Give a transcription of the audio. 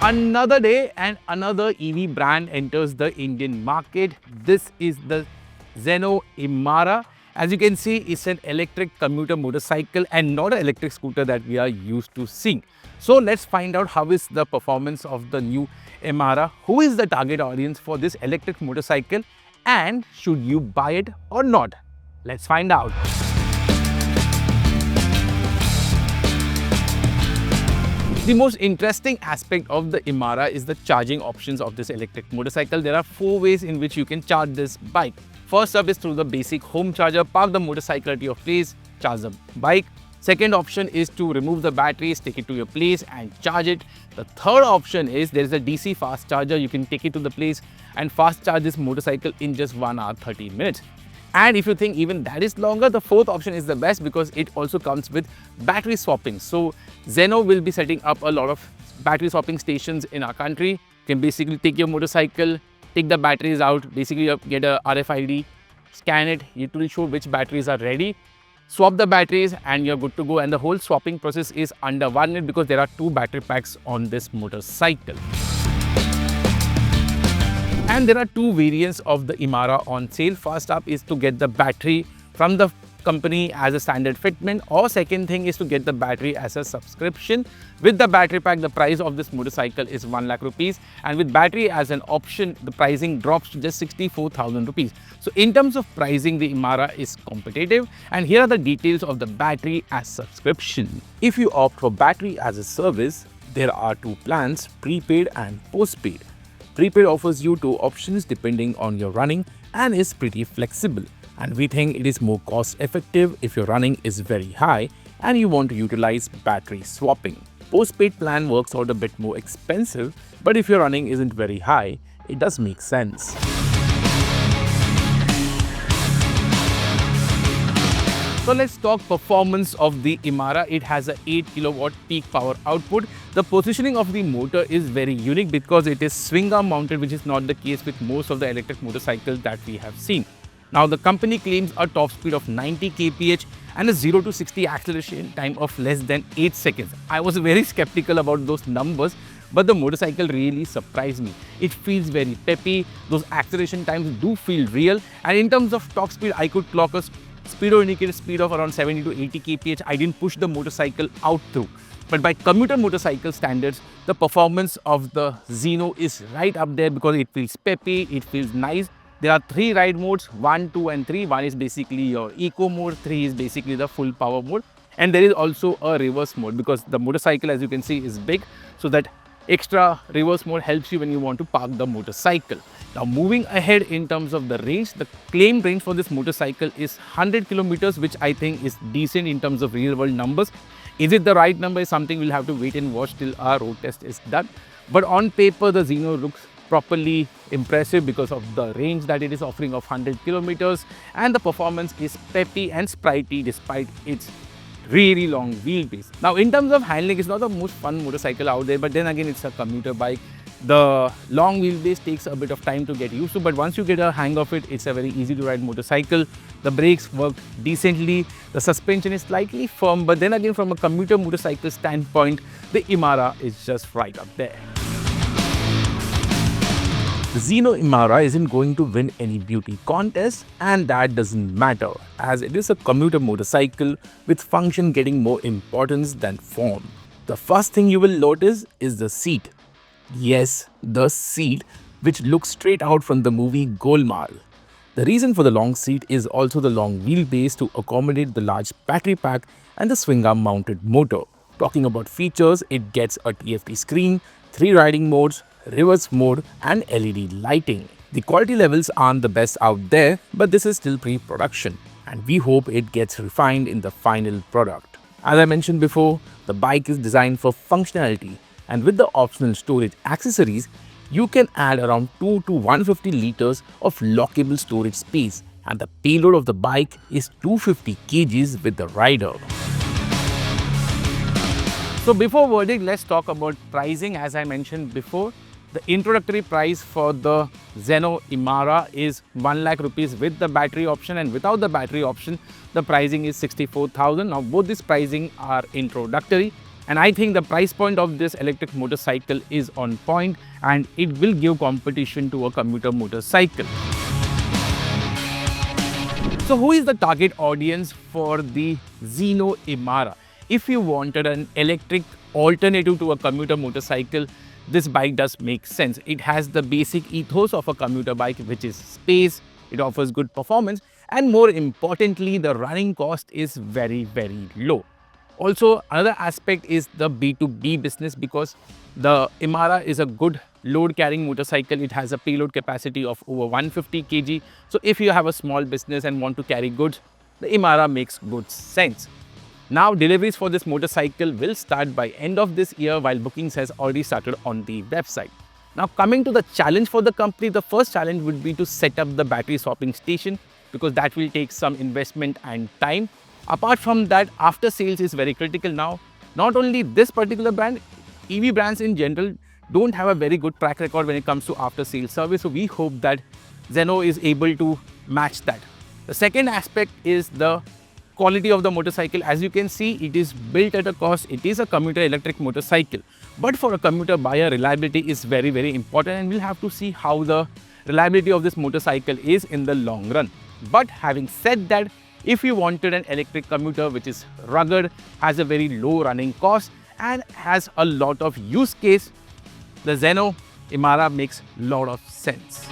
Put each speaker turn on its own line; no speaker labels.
Another day and another EV brand enters the Indian market. This is the Zeno Emara. As you can see, it's an electric commuter motorcycle and not an electric scooter that we are used to seeing. So let's find out how is the performance of the new Emara, who is the target audience for this electric motorcycle, and should you buy it or not? Let's find out. The most interesting aspect of the Emara is the charging options of this electric motorcycle. There are 4 ways in which you can charge this bike. First up is through the basic home charger. Park the motorcycle at your place, charge the bike. Second option is to remove the batteries, take it to your place and charge it. The third option is there is a DC fast charger. You can take it to the place and fast charge this motorcycle in just 1 hour 30 minutes. And if you think even that is longer, the fourth option is the best because it also comes with battery swapping. So Zeno will be setting up a lot of battery swapping stations in our country. You can basically take your motorcycle, take the batteries out, basically get a RFID, scan it, it will show which batteries are ready, swap the batteries and you're good to go. And the whole swapping process is under 1 minute because there are 2 battery packs on this motorcycle. And there are 2 variants of the Emara on sale. First up is to get the battery from the company as a standard fitment, or second thing is to get the battery as a subscription. With the battery pack, the price of this motorcycle is 1 lakh rupees, and with battery as an option, the pricing drops to just 64,000 rupees. So in terms of pricing, the Emara is competitive, and here are the details of the battery as subscription. If you opt for battery as a service, there are 2 plans, prepaid and postpaid. Prepaid offers you 2 options depending on your running and is pretty flexible. And we think it is more cost effective if your running is very high and you want to utilize battery swapping. Postpaid plan works out a bit more expensive, but if your running isn't very high, it does make sense. So let's talk performance of the Emara. It has a 8 kilowatt peak power output. The positioning of the motor is very unique because it is swing arm mounted, which is not the case with most of the electric motorcycles that we have seen. Now the company claims a top speed of 90 kph and a 0 to 60 acceleration time of less than 8 seconds. I was very skeptical about those numbers, but the motorcycle really surprised me. It feels very peppy, those acceleration times do feel real, and in terms of top speed, I could clock a speedo indicated speed of around 70 to 80 kph. I didn't push the motorcycle out through. But by commuter motorcycle standards, the performance of the Zeno is right up there because it feels peppy, it feels nice. There are 3 ride modes, 1, 2 and 3. 1 is basically your eco mode, 3 is basically the full power mode. And there is also a reverse mode because the motorcycle, as you can see, is big. So that extra reverse mode helps you when you want to park the motorcycle. Now moving ahead in terms of the range, the claimed range for this motorcycle is 100 kilometers, which I think is decent in terms of real world numbers. Is it the right number is something we'll have to wait and watch till our road test is done. But on paper, the Zeno looks properly impressive because of the range that it is offering of 100 kilometers, and the performance is peppy and sprightly despite its really long wheelbase. Now in terms of handling, it's not the most fun motorcycle out there, but then again it's a commuter bike. The long wheelbase takes a bit of time to get used to, but once you get a hang of it, it's a very easy to ride motorcycle. The brakes work decently, the suspension is slightly firm, but then again from a commuter motorcycle standpoint, the Emara is just right up there. The Zeno Emara isn't going to win any beauty contest, and that doesn't matter as it is a commuter motorcycle with function getting more importance than form. The first thing you will notice is the seat. Yes, the seat, which looks straight out from the movie Golmaal. The reason for the long seat is also the long wheelbase to accommodate the large battery pack and the swing arm mounted motor. Talking about features, it gets a TFT screen, 3 riding modes, reverse mode and LED lighting. The quality levels aren't the best out there, but this is still pre-production and we hope it gets refined in the final product. As I mentioned before, the bike is designed for functionality, and with the optional storage accessories, you can add around 2 to 150 liters of lockable storage space, and the payload of the bike is 250 kgs with the rider. So before verdict, let's talk about pricing. As I mentioned before, the introductory price for the Zeno Emara is 1 lakh rupees with the battery option, and without the battery option, the pricing is 64,000. Now both these pricing are introductory. And I think the price point of this electric motorcycle is on point and it will give competition to a commuter motorcycle. So who is the target audience for the Zeno Emara? If you wanted an electric alternative to a commuter motorcycle, this bike does make sense. It has the basic ethos of a commuter bike, which is space, it offers good performance, and more importantly, the running cost is very, very low. Also, another aspect is the B2B business, because the Emara is a good load carrying motorcycle. It has a payload capacity of over 150 kg. So if you have a small business and want to carry goods, the Emara makes good sense. Now deliveries for this motorcycle will start by end of this year, while bookings has already started on the website. Now coming to the challenge for the company, the first challenge would be to set up the battery swapping station, because that will take some investment and time. Apart from that, after sales is very critical now. Not only this particular brand, EV brands in general don't have a very good track record when it comes to after sales service. So we hope that Zeno is able to match that. The second aspect is the quality of the motorcycle. As you can see, it is built at a cost. It is a commuter electric motorcycle. But for a commuter buyer, reliability is very, very important, and we'll have to see how the reliability of this motorcycle is in the long run. But having said that, if you wanted an electric commuter which is rugged, has a very low running cost and has a lot of use case, the Zeno Emara makes a lot of sense.